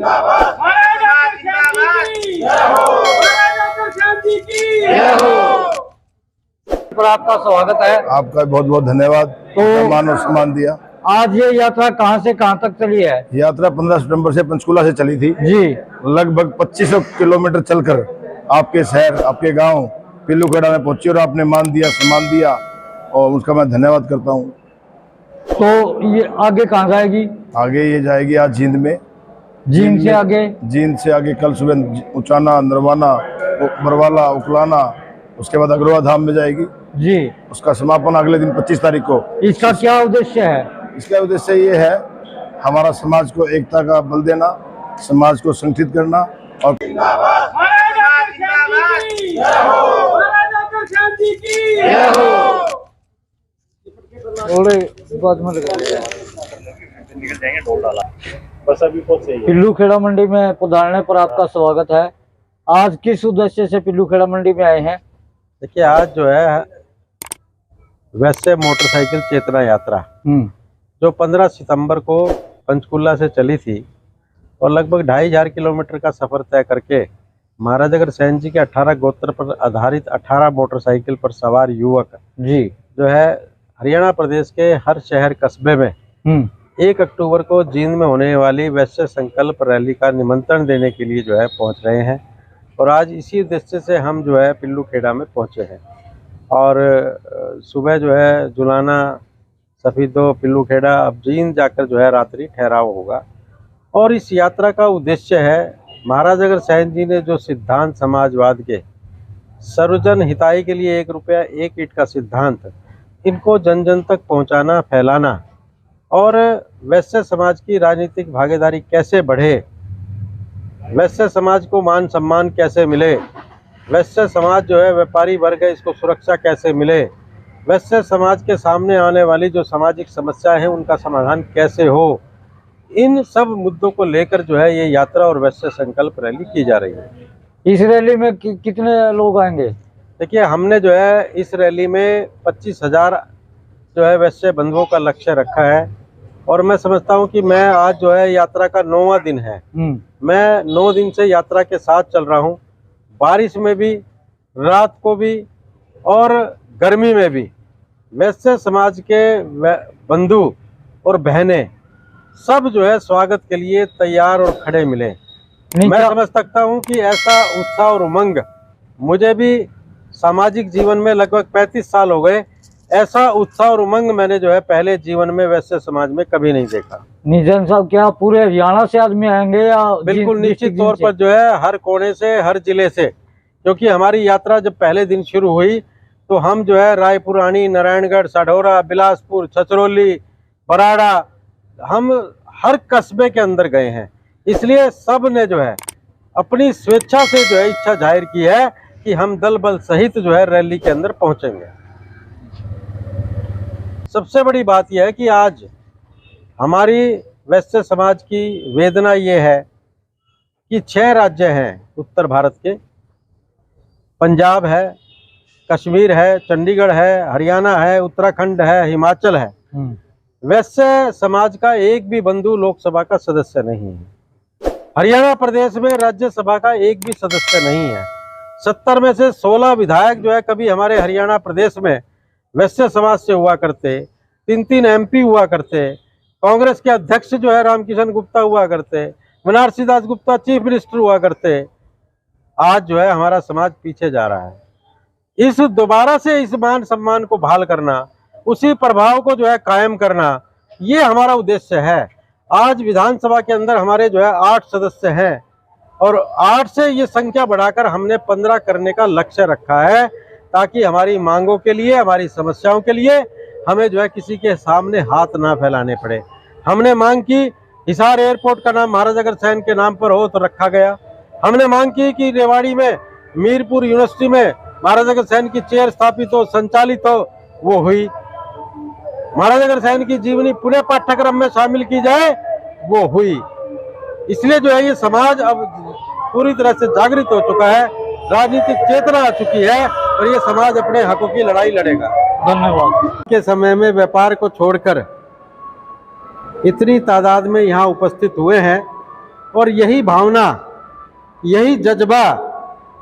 पर आपका स्वागत है। आपका बहुत बहुत धन्यवाद। तो मान सम्मान दिया। आज ये यात्रा कहाँ से कहाँ तक चली है? यात्रा 15 सितंबर से पंचकुला से चली थी जी। लगभग 2500 किलोमीटर चलकर आपके शहर, आपके गांव पिल्लूखेड़ा में पहुंची और आपने मान दिया, सम्मान दिया और उसका मैं धन्यवाद करता हूं। तो ये आगे कहाँ जाएगी? आगे ये जाएगी आज जींद में। जींद से आगे? जींद से आगे कल सुबह उचाना, नरवाना, बरवाला, उकलाना, उसके बाद अग्रवा धाम में जाएगी जी। उसका समापन अगले दिन 25 तारीख को। इसका क्या उद्देश्य है? इसका उद्देश्य ये है हमारा समाज को एकता का बल देना, समाज को संगठित करना और पिल्लूखेड़ा मंडी में पधारने पर आपका स्वागत है। आज किस उद्देश्य से पिल्लूखेड़ा मंडी में आए हैं? देखिए, आज जो है वैसे मोटरसाइकिल चेतना यात्रा जो 15 सितंबर को पंचकुला से चली थी और लगभग 2500 किलोमीटर का सफर तय करके महाराजा अग्रसेन जी के 18 गोत्र पर आधारित 18 मोटरसाइकिल पर सवार युवक जी जो है हरियाणा प्रदेश के हर शहर कस्बे में 1 अक्टूबर को जींद में होने वाली वैश्य संकल्प रैली का निमंत्रण देने के लिए जो है पहुंच रहे हैं। और आज इसी उद्देश्य से हम जो है पिल्लूखेड़ा में पहुंचे हैं और सुबह जो है जुलाना, सफीदो, पिल्लूखेड़ा, अब जींद जाकर जो है रात्रि ठहराव होगा। और इस यात्रा का उद्देश्य है महाराजा अग्रसेन जी ने जो सिद्धांत समाजवाद के सर्वजन हिताई के लिए 1 रुपया 1 ईंट का सिद्धांत, इनको जन जन तक पहुंचाना, फैलाना और वैश्य समाज की राजनीतिक भागीदारी कैसे बढ़े, वैश्य समाज को मान सम्मान कैसे मिले, वैश्य समाज जो है व्यापारी वर्ग है इसको सुरक्षा कैसे मिले, वैश्य समाज के सामने आने वाली जो सामाजिक समस्या है उनका समाधान कैसे हो, इन सब मुद्दों को लेकर जो है ये यात्रा और वैश्य संकल्प रैली की जा रही है। इस रैली में कितने लोग आएंगे? देखिए, हमने जो है इस रैली में 25,000 जो है वैश्य बंधुओं का लक्ष्य रखा है और मैं समझता हूं कि मैं आज जो है यात्रा का 9वां दिन है। मैं 9 दिन से यात्रा के साथ चल रहा हूं, बारिश में भी, रात को भी और गर्मी में भी। वैश्य समाज के बंधु और बहनें सब जो है स्वागत के लिए तैयार और खड़े मिले। मैं समझ सकता हूं कि ऐसा उत्साह और उमंग मुझे भी सामाजिक जीवन में लगभग 35 साल हो गए, ऐसा उत्साह और उमंग मैंने जो है पहले जीवन में वैश्य समाज में कभी नहीं देखा। निजन साहब, क्या पूरे हरियाणा से आदमी आएंगे या? बिल्कुल निश्चित तौर पर जो है हर कोने से, हर जिले से, क्योंकि हमारी यात्रा जब पहले दिन शुरू हुई तो हम जो है रायपुरानी, नारायणगढ़, साढौरा, बिलासपुर, छछरौली, बराड़ा, हम हर कस्बे के अंदर गए हैं। इसलिए सब ने जो है अपनी स्वेच्छा से जो है इच्छा जाहिर की है कि हम दल बल सहित जो है रैली के अंदर पहुंचेंगे। सबसे बड़ी बात यह है कि आज हमारी वैश्य समाज की वेदना ये है कि 6 राज्य हैं उत्तर भारत के, पंजाब है, कश्मीर है, चंडीगढ़ है, हरियाणा है, उत्तराखंड है, हिमाचल है। वैश्य समाज का एक भी बंधु लोकसभा का सदस्य नहीं है। हरियाणा प्रदेश में राज्यसभा का एक भी सदस्य नहीं है। 70 में से 16 विधायक जो है कभी हमारे हरियाणा प्रदेश में वैश्य समाज से हुआ करते, 3 MP हुआ करते, कांग्रेस के अध्यक्ष जो है रामकिशन गुप्ता हुआ करते, बनारसी दास गुप्ता चीफ मिनिस्टर हुआ करते। आज जो है हमारा समाज पीछे जा रहा है। इस दोबारा से इस मान सम्मान को बहाल करना, उसी प्रभाव को जो है कायम करना, ये हमारा उद्देश्य है। आज विधानसभा के अंदर हमारे जो है 8 सदस्य हैं और 8 से ये संख्या बढ़ाकर हमने 15 करने का लक्ष्य रखा है, ताकि हमारी मांगों के लिए, हमारी समस्याओं के लिए हमें जो है किसी के सामने हाथ ना फैलाने पड़े। हमने मांग की हिसार एयरपोर्ट का नाम महाराजा अग्रसेन के नाम पर हो तो रखा गया। हमने मांग की कि रेवाड़ी में मीरपुर यूनिवर्सिटी में महाराजा अग्रसेन की चेयर स्थापित हो, संचालित हो, वो हुई। महाराजा अग्रसेन की जीवनी पुणे पाठ्यक्रम में शामिल की जाए, वो हुई। इसलिए जो है ये समाज अब पूरी तरह से जागृत हो चुका है, राजनीतिक चेतना आ चुकी है और ये समाज अपने हकों की लड़ाई लड़ेगा। धन्यवाद। के समय में व्यापार को छोड़कर इतनी तादाद में यहाँ उपस्थित हुए हैं, और यही भावना, यही जज्बा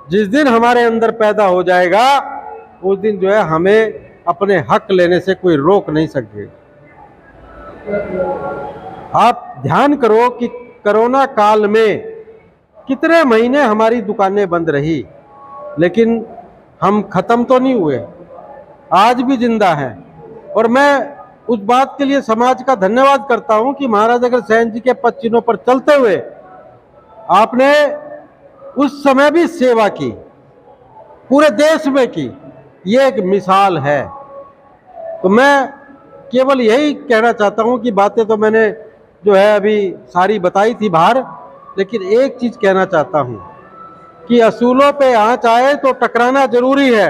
जिस दिन हमारे अंदर पैदा हो जाएगा, उस दिन जो है हमें अपने हक लेने से कोई रोक नहीं सकेगा। आप ध्यान करो कि कोरोना काल में कितने महीने हमारी दुकानें बंद रही, लेकिन हम खत्म तो नहीं हुए, आज भी जिंदा हैं। और मैं उस बात के लिए समाज का धन्यवाद करता हूं कि महाराज अग्रसेन जी के पद चिन्हों पर चलते हुए आपने उस समय भी सेवा की, पूरे देश में की। ये एक मिसाल है। तो मैं केवल यही कहना चाहता हूं कि बातें तो मैंने जो है अभी सारी बताई थी बाहर, लेकिन एक चीज कहना चाहता हूं कि असूलों पे आंच आए तो टकराना जरूरी है,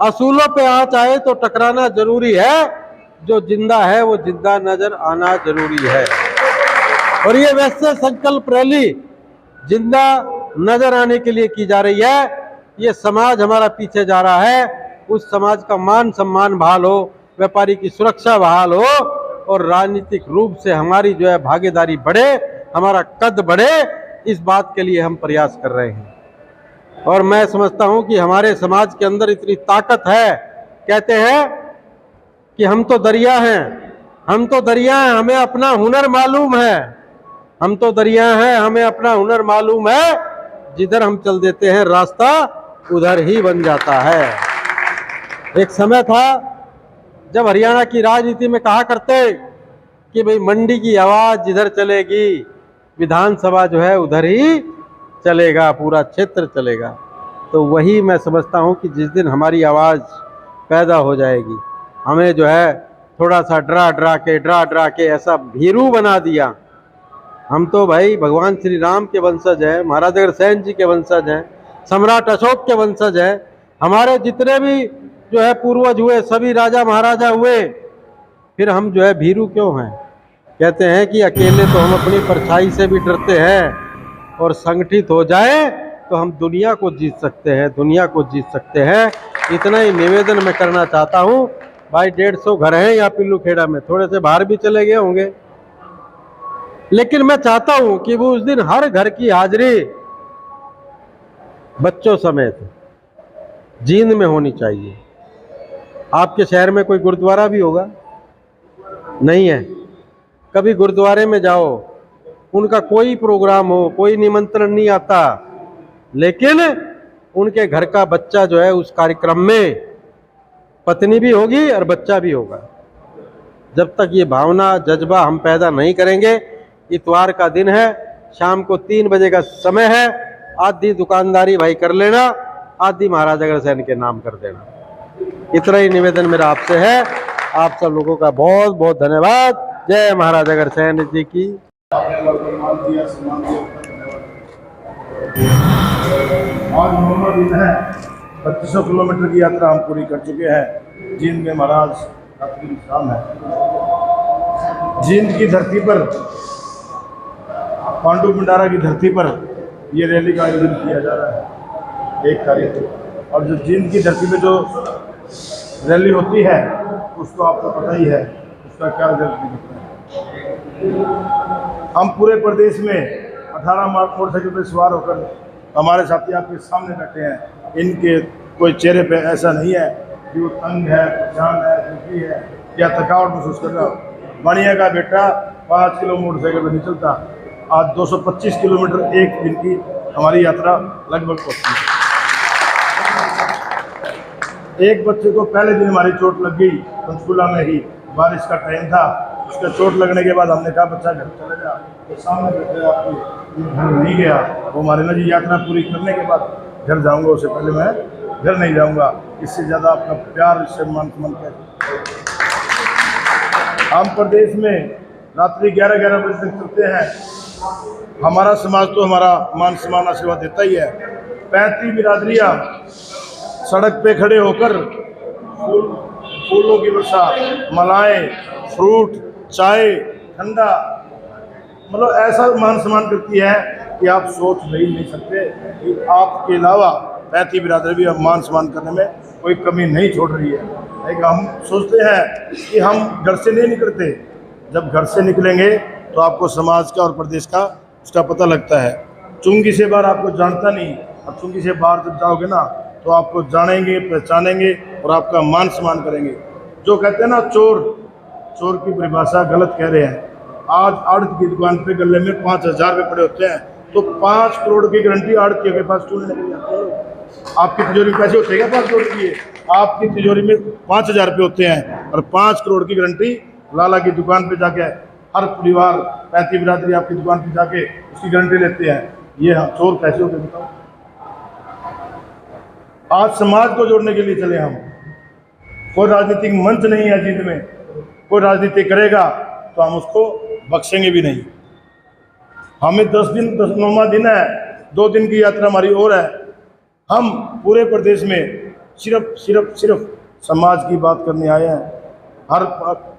असूलों पे आंच आए तो टकराना जरूरी है। जो जिंदा है वो जिंदा नजर आना जरूरी है। और ये वैसे संकल्प रैली जिंदा नजर आने के लिए की जा रही है। ये समाज हमारा पीछे जा रहा है, उस समाज का मान सम्मान बहाल हो, व्यापारी की सुरक्षा बहाल हो और राजनीतिक रूप से हमारी जो है भागीदारी बढ़े, हमारा कद बढ़े, इस बात के लिए हम प्रयास कर रहे हैं। और मैं समझता हूं कि हमारे समाज के अंदर इतनी ताकत है। कहते हैं कि हम तो दरिया हैं, हम तो दरिया हैं, हमें अपना हुनर मालूम है, हम तो दरिया हैं, हमें अपना हुनर मालूम है, जिधर हम चल देते हैं रास्ता उधर ही बन जाता है। एक समय था जब हरियाणा की राजनीति में कहा करते कि भाई मंडी की आवाज जिधर चलेगी, विधानसभा जो है उधर ही चलेगा, पूरा क्षेत्र चलेगा। तो वही मैं समझता हूं कि जिस दिन हमारी आवाज पैदा हो जाएगी, हमें जो है थोड़ा सा डरा डरा के ऐसा भीरू बना दिया। हम तो भाई भगवान श्री राम के वंशज हैं, महाराज अग्रसेन जी के वंशज हैं, सम्राट अशोक के वंशज हैं। हमारे जितने भी जो है पूर्वज हुए सभी राजा महाराजा हुए, फिर हम जो है भीरू क्यों हैं? कहते हैं कि अकेले तो हम अपनी परछाई से भी डरते हैं, और संगठित हो जाए तो हम दुनिया को जीत सकते हैं, दुनिया को जीत सकते हैं। इतना ही निवेदन मैं करना चाहता हूँ। भाई 150 घर हैं यहाँ पिल्लू खेड़ा में, थोड़े से बाहर भी चले गए होंगे, लेकिन मैं चाहता हूं कि वो उस दिन हर घर की हाजिरी बच्चों समेत जींद में होनी चाहिए। आपके शहर में कोई गुरुद्वारा भी होगा? नहीं है। कभी गुरुद्वारे में जाओ, उनका कोई प्रोग्राम हो, कोई निमंत्रण नहीं आता, लेकिन उनके घर का बच्चा जो है उस कार्यक्रम में पत्नी भी होगी और बच्चा भी होगा। जब तक ये भावना जज्बा हम पैदा नहीं करेंगे, इतवार का दिन है, शाम को 3 बजे का समय है, आधी दुकानदारी भाई कर लेना, आधी महाराज अग्रसेन के नाम कर देना। इतना ही निवेदन मेरा आपसे है। आप सब लोगों का बहुत बहुत धन्यवाद। जय महाराज अग्रसेन जी की। आज 9वां दिन है, 2500 किलोमीटर की यात्रा हम पूरी कर चुके हैं। जींद में महाराज रात्रि विश्राम है। जींद की धरती पर, पांडु भंडारा की धरती पर ये रैली का आयोजन किया जा रहा है 1 तारीख को। और जो जींद की धरती पे जो रैली होती है उसको आपको पता ही है उसका क्या रिजल्ट निकलता है। हम पूरे प्रदेश में 18 मोटरसाइकिल पर सवार होकर हमारे साथी आपके सामने बैठे हैं। इनके कोई चेहरे पे ऐसा नहीं है कि वो तंग है, परेशान है, दुखी है या थकावट महसूस कर रहा हो। बढ़िया का बेटा 5 किलो मोटरसाइकिल पर नहीं चलता। आज 225 किलोमीटर एक दिन की हमारी यात्रा लगभग पहुँची है। एक बच्चे को पहले दिन हमारी चोट लग गई, पंचकूला में ही बारिश का टाइम था। उसका चोट लगने के बाद हमने कहा बच्चा घर चले जा, तो सामने बैठे आपकी घर नहीं गया। वो हमारे ना जी यात्रा पूरी करने के बाद घर जाऊंगा, उससे पहले मैं घर नहीं जाऊंगा। इससे ज़्यादा आपका प्यार, सम्मान कर हम प्रदेश में रात्रि 11-11 बजे तक चलते हैं। हमारा समाज तो हमारा मान सम्मान आशीर्वाद देता ही है। 35 बिरादरियाँ सड़क पे खड़े होकर फूलों की वर्षा, मलाई, फ्रूट, चाय, ठंडा, मतलब ऐसा मान सम्मान करती है कि आप सोच नहीं सकते कि आपके अलावा 35 बिरादरी भी मान सम्मान करने में कोई कमी नहीं छोड़ रही है। लेकिन हम सोचते हैं कि हम घर से नहीं निकलते, जब घर से निकलेंगे तो आपको समाज का और प्रदेश का उसका पता लगता है। चुंगी से बाहर आपको जानता नहीं, अब चुंगी से बाहर जब जाओगे ना तो आपको जानेंगे, पहचानेंगे और आपका मान सम्मान करेंगे। जो कहते हैं ना चोर, चोर की परिभाषा गलत कह रहे हैं। आज आड़त की दुकान पे गले में 5,000 रुपये पड़े होते हैं, तो 5 करोड़ की गारंटी आड़ती के पास क्यों नहीं आती है? आपकी तिजोरी में पैसे होते हैं क्या 5 करोड़ की? आपकी तिजोरी में 5,000 रुपये होते हैं और 5 करोड़ की गारंटी लाला की दुकान पे जाके हर परिवार 35 बिरादरी आपकी दुकान पे जाके उसकी गारंटी लेते हैं। ये हम चोर कैसे होते बताओ? आज समाज को जोड़ने के लिए चले हम। कोई राजनीतिक मंच नहीं है जीत में, कोई राजनीति करेगा तो हम उसको बख्शेंगे भी नहीं। हमें 9वां दिन है, 2 दिन की यात्रा हमारी और है। हम पूरे प्रदेश में सिर्फ समाज की बात करने आए हैं। हर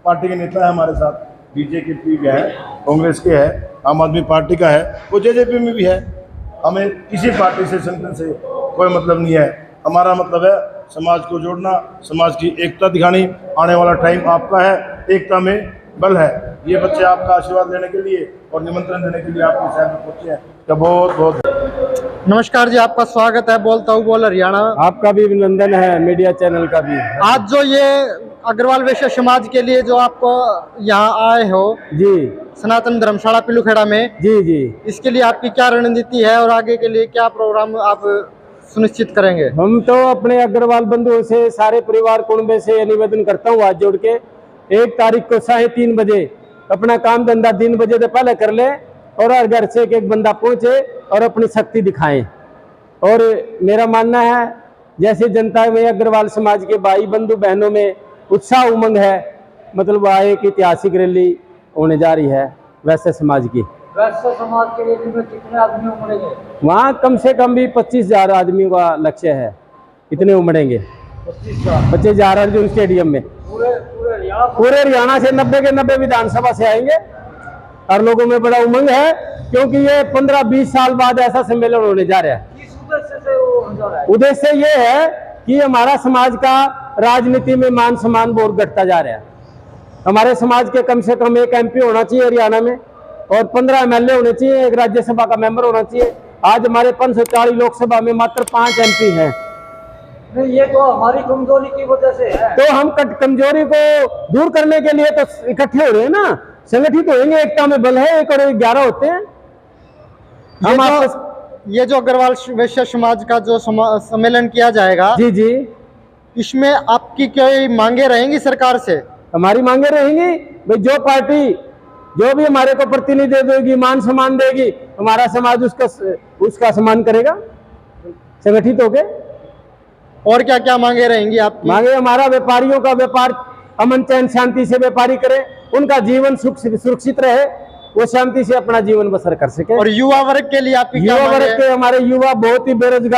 पार्टी के नेता है हमारे साथ, बीजेपी के है, कांग्रेस के है, आम आदमी पार्टी का है, वो जेजेपी में भी है। हमें किसी पार्टी से संगठन से कोई मतलब नहीं है। हमारा मतलब है समाज को जोड़ना, समाज की एकता दिखानी। आने वाला टाइम आपका है, एकता में बल है। ये बच्चे आपका आशीर्वाद लेने के लिए और निमंत्रण देने के लिए आपके शहर में पहुंचे हैं, तो बहुत बहुत नमस्कार जी, आपका स्वागत है बोलता हूँ बोल हरियाणा। आपका भी अभिनंदन है, मीडिया चैनल का भी। आज जो ये अग्रवाल वैश्य समाज के लिए जो आप यहाँ आए हो जी सनातन धर्मशाला पिलूखेड़ा में, जी इसके लिए आपकी क्या रणनीति है और आगे के लिए क्या प्रोग्राम आप सुनिश्चित करेंगे? हम तो अपने अग्रवाल बंधुओं से, सारे परिवार कुटुंबे से निवेदन करता हूँ हाथ जोड़ के, 1 तारीख को 3:30 बजे अपना काम धंधा 3 बजे से पहले कर ले और हर घर से एक बंदा पहुंचे और अपनी शक्ति दिखाएं। और मेरा मानना है जैसे जनता में अग्रवाल समाज के भाई बंधु बहनों में उत्साह उमंग है, मतलब वह एक ऐतिहासिक रैली होने जा रही है वैश्य समाज की। वैश्य समाज के लिए में कितने आदमी उमड़ेंगे? वहाँ कम से कम भी 25,000 आदमियों का लक्ष्य है, इतने उमड़ेंगे। 25,000 अर्जुन स्टेडियम में पूरे हरियाणा से 90 के 90 विधानसभा से आएंगे और लोगों में बड़ा उमंग है, क्योंकि ये 15-20 साल बाद ऐसा सम्मेलन होने जा रहा है। किस उद्देश्य से वो होने जा रहा है? उद्देश्य ये है कि हमारा समाज का राजनीति में मान सम्मान बहुत घटता जा रहा है। हमारे समाज के कम से कम 1 MP होना चाहिए हरियाणा में और 15 MLA होने चाहिए, 1 राज्यसभा का मेंबर होना चाहिए। आज हमारे 540 लोकसभा में मात्र 5 MP हैं। नहीं, ये तो हमारी कमजोरी की वजह से है। तो हम कमजोरी को दूर करने के लिए तो इकट्ठे हो रहे हैं ना, संगठित होंगे। एकता में बल है, 1 और 1 11 होते हैं। ये जो अग्रवाल वैश्य समाज का जो सम्मेलन किया जाएगा, जी इसमें आपकी क्या मांगे रहेंगी सरकार से? हमारी मांगे रहेंगी भाई, जो पार्टी जो भी हमारे को प्रतिनिधि देगी, मान सम्मान देगी, हमारा समाज उसका सम्मान करेगा संगठित होके। और क्या क्या मांगे रहेंगी आपकी? मांगे हमारा व्यापारियों का व्यापार अमन चैन शांति से व्यापारी करें, उनका जीवन सुरक्षित रहे, वो शांति से अपना जीवन बसर कर सके। और युवा वर्ग के लिए आपकी क्या युवा मांगे वर्ग के, हमारे युवा बहुत ही बेरोजगार